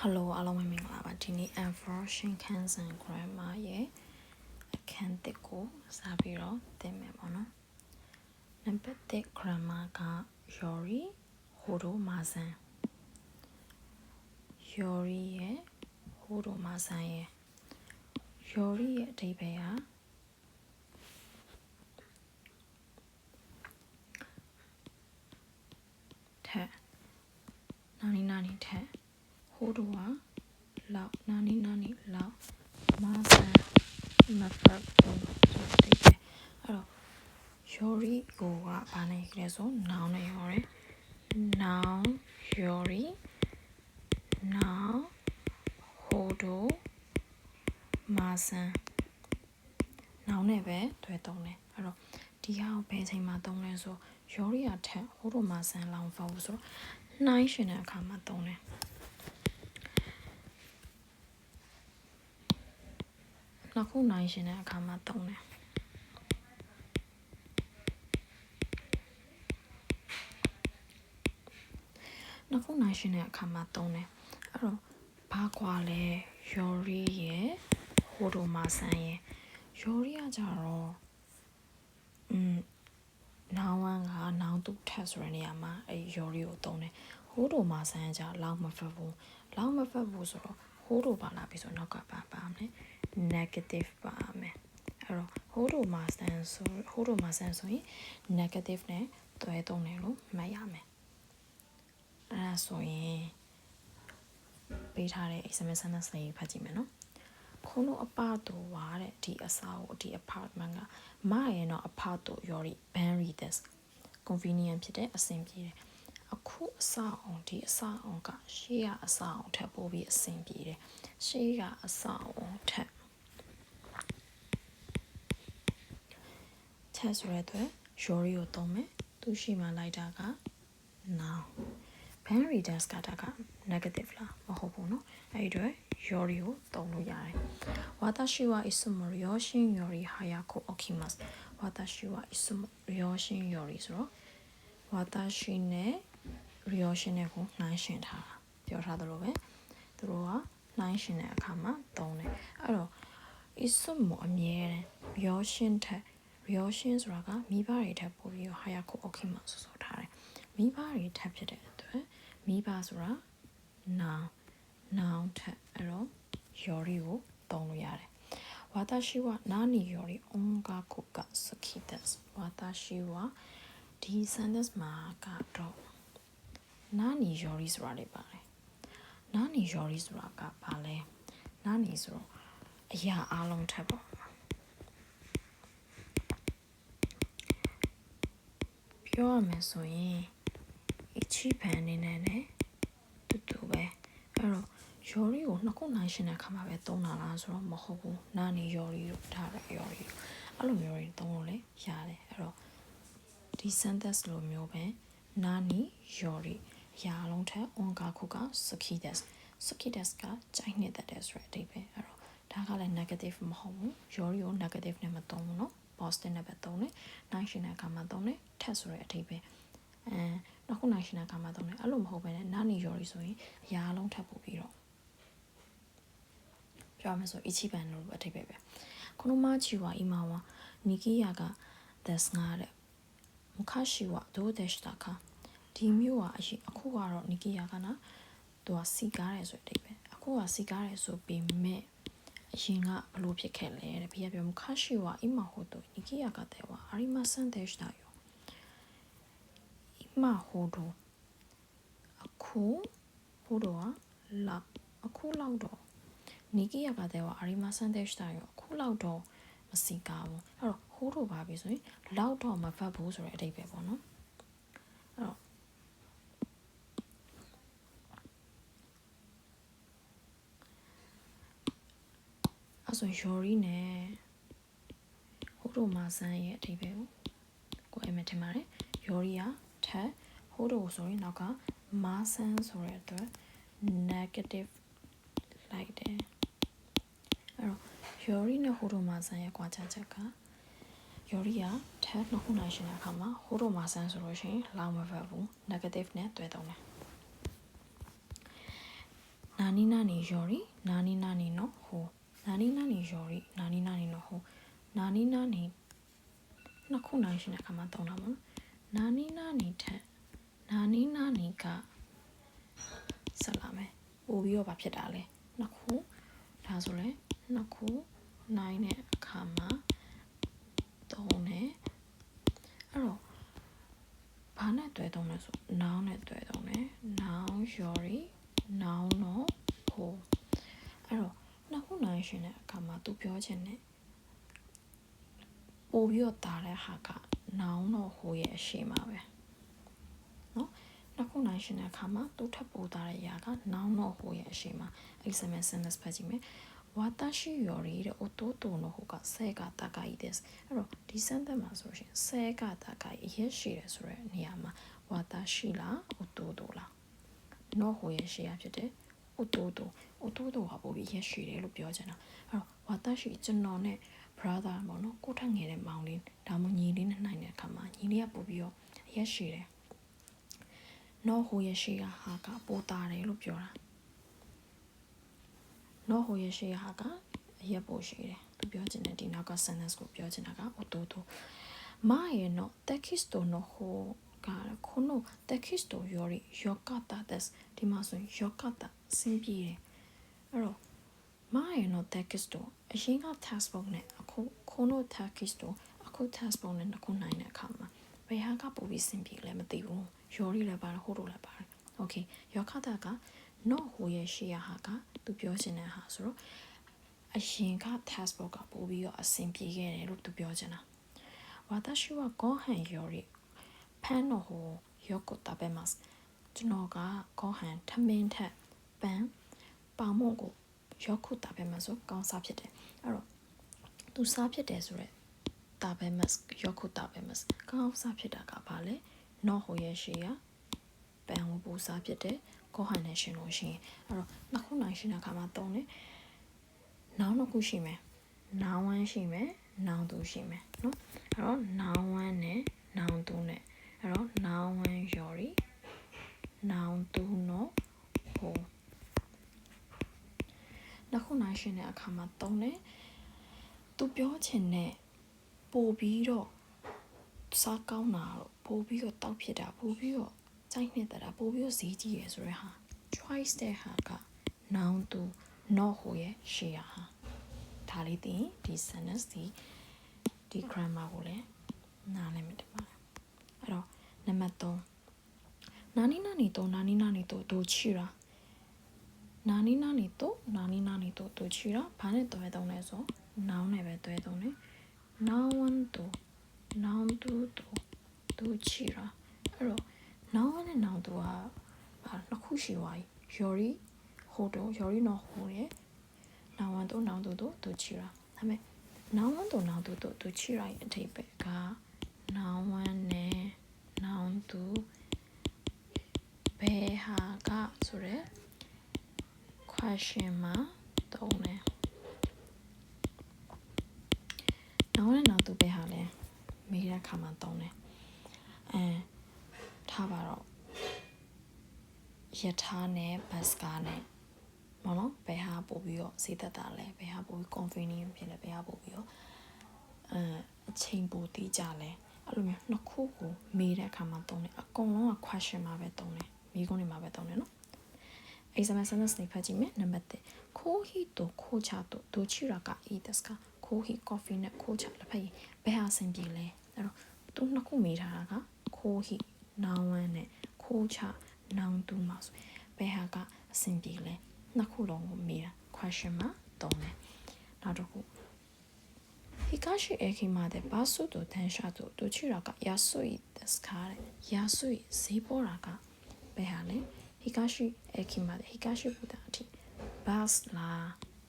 Hello အားလုံးပဲမင်္ဂလာပါဒီနေ့ Enforcing Kansan Grammar ရဲ့အခန်းတစ်ကိုစပြီးတော့သင်မယ်ပေါ့နော်နံပါတ်1 grammar က Yori Hodo Masan Yori ရဲ့ Hodo Masan ရဲ့ Yori ရဲ့အဓိပ္ပာယ်ကထက်နာနီထက်Hodo ကလောက်နာနီလောက်Masan မဖတ်ဘူးဆိုတဲ့အဓိပ္ပာယ်အဲ့တော့Yori ကိုကဘာနဲ့ရေးလဲဆို noun နဲ့ရောတယ် noun Yori noun Hodo Masan noun နဲ့ပဲတွဲသုံးတယ်အဲ့တော့ဒီဟာကိုဘယ်အချိန်မှာသုံးလဲဆို Yori ကထက် Hodo Masan လောင်ဖို့ဆိုတော့နှိုင်းရှင်တဲ့အခါမှာသုံးတယ်နောက်ခုနိုင်ရှင်တဲ့အခါမှာသုံးတယ်နောက်ခုနိုင်ရှင်တဲ့အခါမှာသုံးတယ်အဲ့တော့ဘာကွာလဲ Yori ရဲ့ Hodo Masan ရဲ့ Yori ကကြတော့noun က noun သူထက်ဆိုတဲ့နေရာမှာအဲ့ Yori ကိုသုံးတယ် Hodo Masan ကကြလောက်မဖတ်ဘူးဆိုတော့ Hodo ပါလာပြီဆိုနောက်ကပါမယ် negative ပါမယ်အဲ့တော့ Hodo Masan ဆိုရင် negative နဲ့တွဲသုံးတယ်လို့မှတ်ရမယ်အဲ့ဒါဆိုရင်ပေးထားတဲ့ example sentence လေးဖတ်ကြည့်မယ်နော်ခုနအပတို့ဝါတဲ့ဒီအစာကိုဒီ apartment ကမရဲ့တော့အဖတို့ Yori ban read this convenient ဖြစ်တဲ့အဆင်ပြေတယ်အခုအစအောင်ဒီအစအောင်ကရှေ့ကအစအောင်ထပ်ပို့ပြီးအဆင်ပြေတယ်ရှေ့ကအစအောင်ထပ်ဆိုတဲ့အတွက် Yori ကိုသုံးမယ်သူရှိမှလိုက်တာက noun ban readers ကတာက negative လားမဟုတ်ဘူးเนาะအဲ့ဒီတော့ Yori ကိုသုံးလို့ရတယ်私はいつも両親より早く起きます私はいつも両親よりဆိုတော့私နဲ့両親နဲ့ကိုနှိုင်းရှင်ထားတာပြောထားသလိုပဲသူတို့ကနှိုင်းရှင်တဲ့အခါမှာသုံးတယ်အဲ့တော့ is မအမြဲတမ်း両親ထက်両親ဆိုတာကမိဘတွေထက်ပိုပြီး早く起きますဆိုထားတယ်မိဘတွေထက်ဖြစ်တဲ့အတွက်မိဘဆိုတာ noun ထက်အဲ့တော့ Yori ကိုသုံးလို့ရတယ်私は何より音楽が好きです私はဒီ sentence မှာကတော့何よりဆိုတာလေးပါတယ်何よりဆိုတာကဘာလဲ何ဆိုတော့အရာအလုံးထက်ပေါ့ပြောရမယ်ဆိုရင်一番အနေနဲ့ねတူပဲအဲ့တော့ Yori ကိုနှစ်ခုနိုင်ရှင်တဲ့အခါမှာပဲသုံးတာလားဆိုတော့မဟုတ်ဘူးနာနေ Yori လို့ထားတယ် Yori အဲ့လိုမျိုးတွေသုံးလို့လည်းရတယ်အဲ့တော့ဒီ sentence လိုမျိုးပဲနာနေ Yori ရာလုံးထက် ongaku က suki des ကကြိုက်နေတဲ့တဲ့ဆိုတဲ့အဓိပ္ပာယ်အဲ့တော့ဒါကလည်း negative မဟုတ်ဘူး Yori ကို negative နဲ့မသုံးဘူးเนาะ positive နဲ့ပဲသုံးတယ်နိုင်ရှင်တဲ့အခါမှာသုံးတယ်ထက်ဆိုတဲ့အဓိပ္ပာယ်နောက်ခုနိုင်ရှင်တဲ့အခါမှာသုံးတယ်အဲ့လိုမဟုတ်ဘဲနဲ့နာနေ Yori ဆိုရင်ရာလုံးထက်ပို့ပြီးတော့ပြောမယ်ဆို一番လို့အဓိပ္ပာယ်ပဲこの町は今は賑やかですが昔はどうでしたかဒီမျိုးအခုကတော့賑やかなသူကစီကားတယ်ဆိုတဲ့အဓိပ္ပာယ်အခုကစီကားတယ်ဆိုပေမဲ့အရင်ကဘလို့ဖြစ်ခဲ့လဲတဲ့ဘေးကပြော昔は今ほど賑やかではありませんでしたよ今ほどအခုほどはလောက်အခုလောက်တော့賑やかではありませんでしたよအခုလောက်တော့မစီကားဘူးအဲ့တော့ဟိုးတို့ပါပြီဆိုရင်လောက်တော့မဖတ်ဘူးဆိုတဲ့အဓိပ္ပာယ်ပေါ့နော်အဲ့တော့အဲ့ဆို Yori နဲ့ဟိုးတို့မာဆန်ရဲ့အဓိပ္ပာယ်ကိုအဲ့မဲ့ထင်ပါတယ် Yori ကထက်ဟိုးတို့ဆိုရင်နောက်ကမာဆန်ဆိုတဲ့အတွက် negative လိုက်တယ်အဲ့တော့ Yori နဲ့ဟိုးတို့မာဆန်ရဲ့ကွာခြားချက်ကYori ကထက်နှစ်ခုနိုင်ရှင်တဲ့အခါမှာဟိုးတို့မာဆန်ဆိုလို့ရှိရင်လောက်မဖတ်ဘူး negative နဲ့တွဲသုံးတယ် nani nani yori nani nani no ho nani nani yori nani nani no ho nani nani နှစ်ခုနိုင်ရှင်တဲ့အခါမှာသုံးတာပေါ့နော်နာနီနာနီထက်နာနီနာနီကဆက်လာမယ်ပို့ပြီးတော့ဗာဖြစ်တာလဲနှစ်ခုဒါဆိုလဲနှစ်ခုနိုင်တဲ့အခါမှာသုံးတယ်အဲ့တော့ဘာနဲ့တွဲသုံးလဲဆို noun နဲ့တွဲသုံးတယ် noun yori noun no ho အဲ့တော့နှစ်ခုနိုင်ရှင်တဲ့အခါမှာသူပြောချင်တယ်ပို့ပြီးတော့တာတဲ့ဟာက noun တော့ဟိုရဲ့အရှိမှာပဲနော်နှစ်ခုနိုင်ရှင်တဲ့အခါမှာသူထပ်ပို့တာတဲ့ຢာက noun တော့ဟိုရဲ့အရှိမှာ example sentence ဖတ်ကြည့်မယ်ဝါတာရှိယောရီတဲ့ ototo no ho ကဆဲကတာက des အဲ့တော့ဒီ sentence မှာဆိုရှင်ဆဲကတာကရဲ့ရှိတယ်ဆိုတဲ့နေရာမှာဝါတာရှိလား ototo လား no ဟိုရဲ့ရှိရဖြစ်တယ် ototo ကပို့ပြီးရဲ့ရှိတယ်လို့ပြောချင်တာအဲ့တော့ဝါတာရှိကျွန်တော်နဲ့brother ပေါ့နော်ကိုထက်ငယ်တဲ့မောင်လေးဒါမှညီလေးနဲ့နိုင်တဲ့အခါမှာညီလေးကပို့ပြီးတော့ရက်ရှိတယ်။ no ဟိုရက်ရှိတာဟာကပိုတာတယ်လို့ပြောတာ။ no ဟိုရက်ရှိတာဟာကအရက်ပိုရှိတယ်။သူပြောချင်တဲ့ဒီနောက်က sentence ကိုပြောချင်တာက ototo မရဲ့နော် text の方がこの text より良かったですဒီမှာဆိုရင်良かったစင်ပြေတယ်။အဲ့တော့မရဲ့နော် text အရင်က textbook နဲ့အခုခုန text အခု textbook နဲ့နှစ်ခုနိုင်တဲ့အခါမှာဘယ်ဟာကပိုပြီးစင်ပြေလဲမသိဘူးရော်ရီလည်းပါတယ်ဟိုတို့လည်းပါတယ် okay ယောခတာက not ဟိုရဲ့ရှေ့ဟာကသူပြောချင်တဲ့ဟာဆိုတော့အရင်က textbook ကပိုပြီးတော့အစင်ပြေခဲ့တယ်လို့သူပြောချင်တာဝါတာရှိဝကောဟန်ရော်ရီဖန်တော့ဟိုယောကိုတာပဲမတ်ကျွန်တော်ကကောဟန်ထမင်းထက်ပန်းပေါမုံကိုယောခုတာပဲမတ်ဆိုကောင်းစားဖြစ်တယ်အဲ့တော့သူစားဖြစ်တယ်ဆိုတော့တာပဲမတ်ယောခုတာပဲမတ်ကောင်းစားဖြစ်တာကဘာလဲနော်ဟိုရဲ့ရှေ့ကပန်ကိုပူစားဖြစ်တယ်ကောဟန်နဲ့ရှင်လို့ရှိရင်အဲ့တော့နှစ်ခုနိုင်ရှင်တဲ့အခါမှာသုံးတယ်နောင်နှစ်ခုရှိမယ်နောင်ဝမ်းရှိမယ်နောင်သူရှိမယ်နော်အဲ့တော့နောင်ဝမ်းနဲ့နောင်သူနဲ့အဲ့တော့နောင်ဝမ်းယော်ရီနောင်သူနော်ဟိုနှစ်ခုနိုင်ရှင်တဲ့အခါမှာသုံးတယ်သူပြောချင်တဲ့ပို့ပြီးတော့စားကောင်းတာတော့ပို့ပြီးတော့တောက်ဖြစ်တာပို့ပြီးတော့ကြိုက်နေတာပို့ပြီးတော့ဈေးကြီးရယ်ဆိုတဲ့ဟာ choice တဲ့ဟာက noun သူ not ဟိုရဲ့ရှေ့ဟာဒါလေးသိရင်ဒီ sentence ဒီ grammar ကိုလည်းနားလည်မိတယ်ပါအဲ့တော့နံပါတ်3နာနီနာနီတော့နာနီနာနီတော့ဒိုချီရာနာနီနာနီတော့နာနီနာနီတော့ဒိုချီရာဘာနဲ့တွဲသုံးလဲဆို noun နဲ့ပဲတွဲသုံးတယ် noun တော့ noun တော့ဒိုချီရာအဲ့တော့ noun နဲ့ noun တော့ဘာနှစ်ခုရှိသွားပြီ yori ဟိုတော့ yori နော်ဟိုရဲ့ noun တော့ noun တော့ဒိုချီရာဒါပေမဲ့ noun တော့ noun တော့ဒိုချီရာရဲ့အဓိပ္ပာယ်က noun နဲ့ noun တော့ဘယ်ဟာကဆိုရဲ question မှာတုံးတယ် noun နဲ့ noun တော့ဘယ်ဟာလဲမေးတဲ့အခါမှာတုံးတယ်ထားပါတော့ယထာနဲ့ဘတ်စကားနဲ့မနော်ဘယ်ဟာပို့ပြီးတော့စေးသက်တာလဲဘယ်ဟာပို့ပြီး convenient ဖြစ်လဲဘယ်ဟာပို့ပြီးတော့အချိန်ပိုတိကြလဲအဲ့လိုမျိုးနှစ်ခုကိုမေးတဲ့အခါမှာတုံးတယ်အကုန်လုံးက question မှာပဲတုံးတယ်မိကုန်းတွေမှာပဲတုံးတယ်နော် example sentence တွေဖတ်ကြည့်မယ်နံပါတ်1コーヒーと紅茶とどちらがいいですかコーヒー coffee နဲ့ 紅茶လည်းဖတ်ရင်ဘယ်ဟာအဆင်ပြေလဲအဲ့တော့သူနှစ်ခုမေးထားတာက coffee နောင်ဝမ်းနဲ့ 紅茶နောင်တူမှာဆိုဘယ်ဟာကအဆင်ပြေလဲနှစ်ခုလုံးကိုမေးတာ question မှာတုံးတယ်နောက်တစ်ခု東駅までバスと電車とどちらが安いですか安いဈေးပေါ်တာကဘယ်ဟာလဲ東駅まで東ဘူတာအထိ bus လား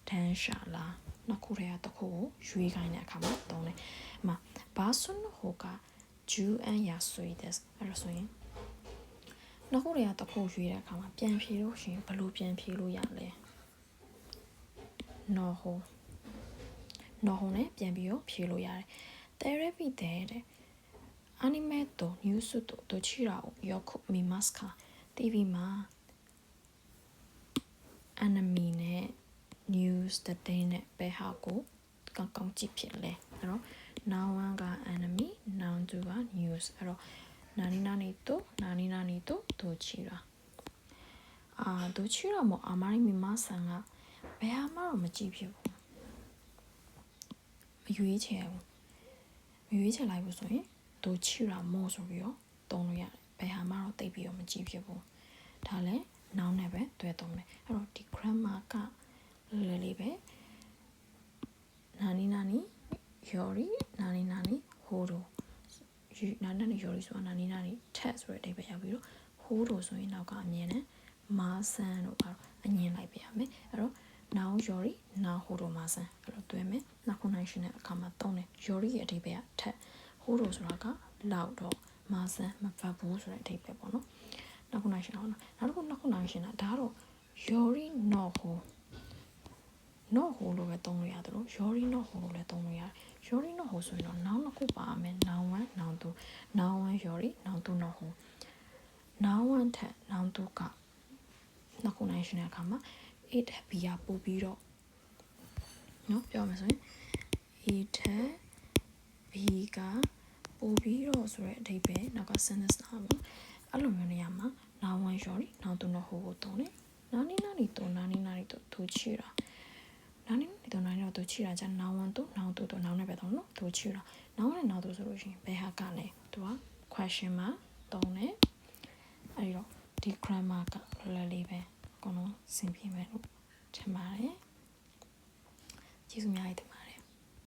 電車လားနှစ်ခုထဲကတစ်ခုကိုရွေးခိုင်းတဲ့အခါမှာတုံးတယ်အမ bus の方が10円安いですအဲ့ဒါဆိုရင်နှစ်ခုတွေကတစ်ခုရွေးတဲ့အခါမှာပြန်ဖြေလို့ရှိရင်ဘယ်လိုပြန်ဖြေလို့ရလဲနော်ဟိုနဲ့ပြန်ပြီးတော့ဖြေလို့ရတယ် therapy တဲ့アニメとニュースとどちらをよく見ますか TV မှာ enemy နဲ့ news တဲ့နဲ့ဘယ်ဟာကိုကောင်းကြည့်ဖြစ်လဲအဲ့တော့ noun 1က enemy noun 2က news အဲ့တော့何々とどちらどちらもあまり皆さんがဘယ်ဟာမှတော့မကြည့်ဖြစ်ဘူးမရွေးချယ်လိုက်ဘူးဆိုရင်どちらもဆိုပြီးတော့သုံးလို့ရတယ်ဘယ်ဟာမှတော့တိတ်ပြီးတော့မကြည့်ဖြစ်ဘူးဒါလည်း noun နဲ့ပဲတွဲသုံးတယ်အဲ့တော့ဒီ grammar ကလေးပဲ何々より何々ほど何々よりဆိုတာ何々ထက်ဆိုတဲ့အဓိပ္ပာယ်ရောက်ပြီးတော့ဟိုးတို့ဆိုရင်နောက်ကအမြင်နဲ့မာဆန်တို့ကတော့အငင်းလိုက်ပြရမယ်အဲ့တော့ now yori now ဟိုးတို့မာဆန်အဲ့တော့တွဲမယ်နောက်ခုနိုင်ရှင်တဲ့အခါမှာသုံးတယ် yori ရဲ့အဓိပ္ပာယ်ကထက်ဟိုးတို့ဆိုတာကလောက်တော့မာဆန်မဖတ်ဘူးဆိုတဲ့အဓိပ္ပာယ်ပေါ့နော်နောက်ခုနိုင်ရှင်ဟုတ်လားနောက်တစ်ခုနောက်ခုနိုင်ရှင်တာဒါတော့ yori not ဟိုnot ဟိုလို့ပဲသုံးလို့ရတယ်လို့ yori not ဟိုလို့လည်းသုံးလို့ရတယ် yori not ဟိုဆိုရင်တော့ noun နှစ်ခုပါမယ် noun 1 noun 2 noun 1 yori noun 2 not ဟို noun 1ထက် noun 2ကနောက်ခုနိုင်ရှင်တဲ့အခါမှာ it ဘီယာပို့ပြီးတော့နော်ပြောမယ်ဆိုရင် it ထက်ဘီကပို့ပြီးတော့ဆိုတဲ့အဓိပ္ပာယ်နောက်က sentence နာမှာအဲ့လိုမျိုးနေရာမှာ noun 1 yori noun 2 not ဟိုကိုသုံးတယ်何々と何々とどちら何々と何々とどちらじゃ noun 1と noun 2と noun နဲ့ပဲသုံးနော်どちら noun နဲ့ noun 2ဆိုလို့ရှိရင်ဘယ်ဟာကလဲသူက question mark သုံးတယ်အဲ့ဒီတော့ဒီ grammar ကလွယ်လေးပဲအကုန်လုံးဆင်ပြေမယ်လို့ထင်ပါတယ်ကျေးဇူးများကြီး